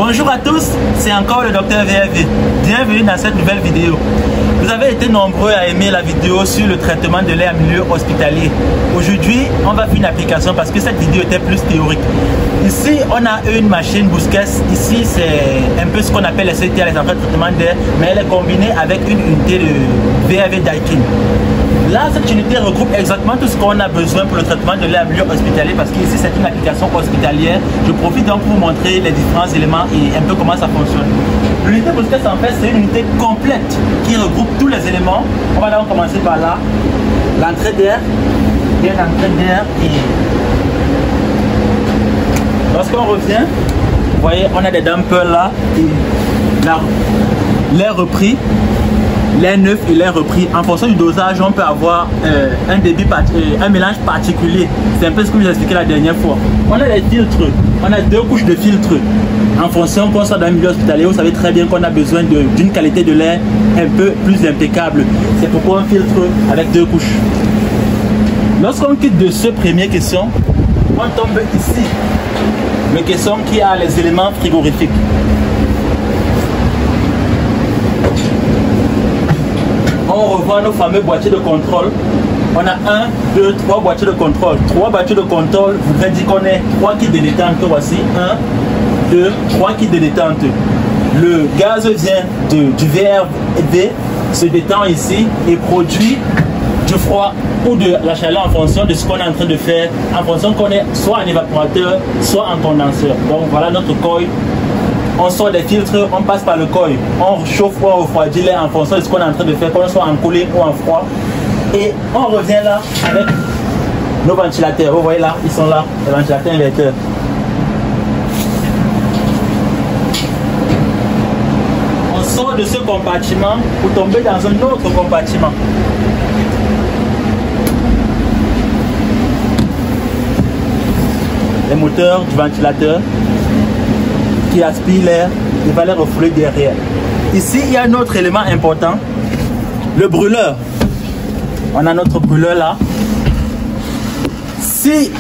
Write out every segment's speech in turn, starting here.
Bonjour à tous, c'est encore le Docteur VRV. Bienvenue dans cette nouvelle vidéo. Vous avez été nombreux à aimer la vidéo sur le traitement de l'air en milieu hospitalier. Aujourd'hui, on va faire une application parce que cette vidéo était plus théorique. Ici, on a une machine Busquets. Ici, c'est un peu ce qu'on appelle les CTA, les appareils de traitement d'air, mais elle est combinée avec une unité de VRV Daikin. Là, cette unité regroupe exactement tout ce qu'on a besoin pour le traitement de l'air en milieu hospitalier parce qu'ici, c'est une application hospitalière. Je profite donc pour vous montrer les différents éléments et un peu comment ça fonctionne. L'unité Busquets, en fait, c'est une unité complète qui regroupe tous les éléments. On va donc commencer par là. L'entrée d'air, et l'entrée d'air et... Lorsqu'on revient, vous voyez, on a des dampers là et l'air repris. L'air neuf et l'air repris. En fonction du dosage, on peut avoir un mélange particulier. C'est un peu ce que je vous ai expliqué la dernière fois. On a les filtres. On a deux couches de filtres. En fonction qu'on soit dans un milieu hospitalier, vous savez très bien qu'on a besoin d'une qualité de l'air un peu plus impeccable. C'est pourquoi on filtre avec deux couches. Lorsqu'on quitte de ce premier caisson, on tombe ici. Le caisson qui a les éléments frigorifiques. On revoit nos fameux boîtiers de contrôle. On a 1, 2, 3 boîtiers de contrôle. 3 boîtiers de contrôle voudrait dire qu'on ait 3 kits de détente. Voici 1, 2, 3 kits de détente. Le gaz vient du VRV, se détend ici et produit du froid ou de la chaleur en fonction de ce qu'on est en train de faire, en fonction qu'on est soit en évaporateur, soit en condenseur. Donc voilà notre coil. On sort des filtres, on passe par le coil, on chauffe ou on refroidit l'air en fonction de ce qu'on est en train de faire, qu'on soit en collé ou en froid. Et on revient là avec nos ventilateurs. Vous voyez là, ils sont là, les ventilateurs inverteurs. On sort de ce compartiment pour tomber dans un autre compartiment. Les moteurs du ventilateur qui aspire l'air, il va les refouler derrière. Ici, il y a un autre élément important, le brûleur. On a notre brûleur là. Si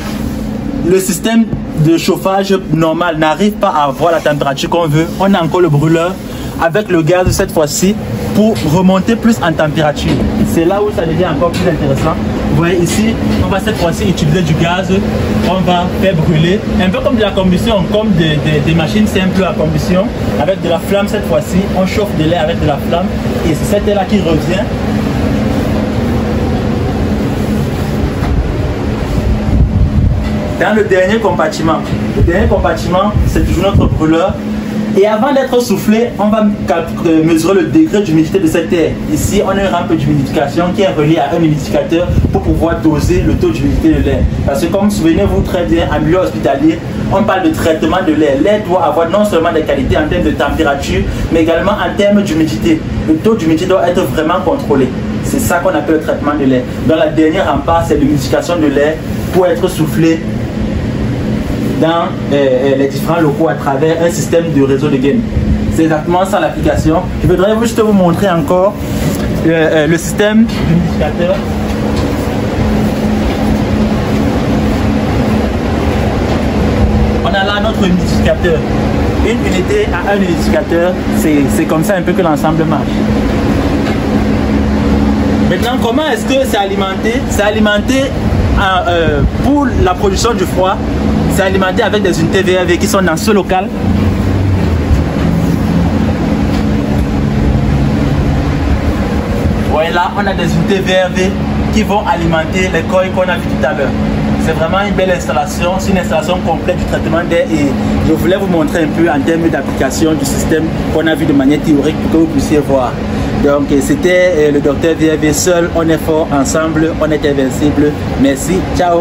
le système de chauffage normal n'arrive pas à avoir la température qu'on veut, on a encore le brûleur avec le gaz cette fois-ci pour remonter plus en température. C'est là où ça devient encore plus intéressant. Vous voyez ici, on va cette fois-ci utiliser du gaz, on va faire brûler, un peu comme de la combustion, comme des machines simples à combustion, avec de la flamme cette fois-ci, on chauffe de l'air avec de la flamme, et c'est cet air-là qui revient. Dans le dernier compartiment. Le dernier compartiment, c'est toujours notre brûleur. Et avant d'être soufflé, on va mesurer le degré d'humidité de cet air. Ici, on a une rampe d'humidification qui est reliée à un humidificateur pour pouvoir doser le taux d'humidité de l'air. Parce que comme souvenez-vous très bien, en milieu hospitalier, on parle de traitement de l'air. L'air doit avoir non seulement des qualités en termes de température, mais également en termes d'humidité. Le taux d'humidité doit être vraiment contrôlé. C'est ça qu'on appelle le traitement de l'air. Dans la dernière rempart, c'est l'humidification de l'air pour être soufflé dans les différents locaux à travers un système de réseau de gain. C'est exactement ça l'application. Je voudrais juste vous montrer encore le système d'humidificateur. On a là notre humidificateur. Une unité à un humidificateur, c'est comme ça un peu que l'ensemble marche. Maintenant, comment est-ce que c'est alimenté? C'est alimenté pour la production du froid. C'est alimenté avec des unités VRV qui sont dans ce local. Voilà, on a des unités VRV qui vont alimenter les coils qu'on a vu tout à l'heure. C'est vraiment une belle installation, c'est une installation complète du traitement d'air et je voulais vous montrer un peu en termes d'application du système qu'on a vu de manière théorique pour que vous puissiez voir. Donc c'était le Docteur VRV seul, on est fort, ensemble, on est invincible. Merci, ciao.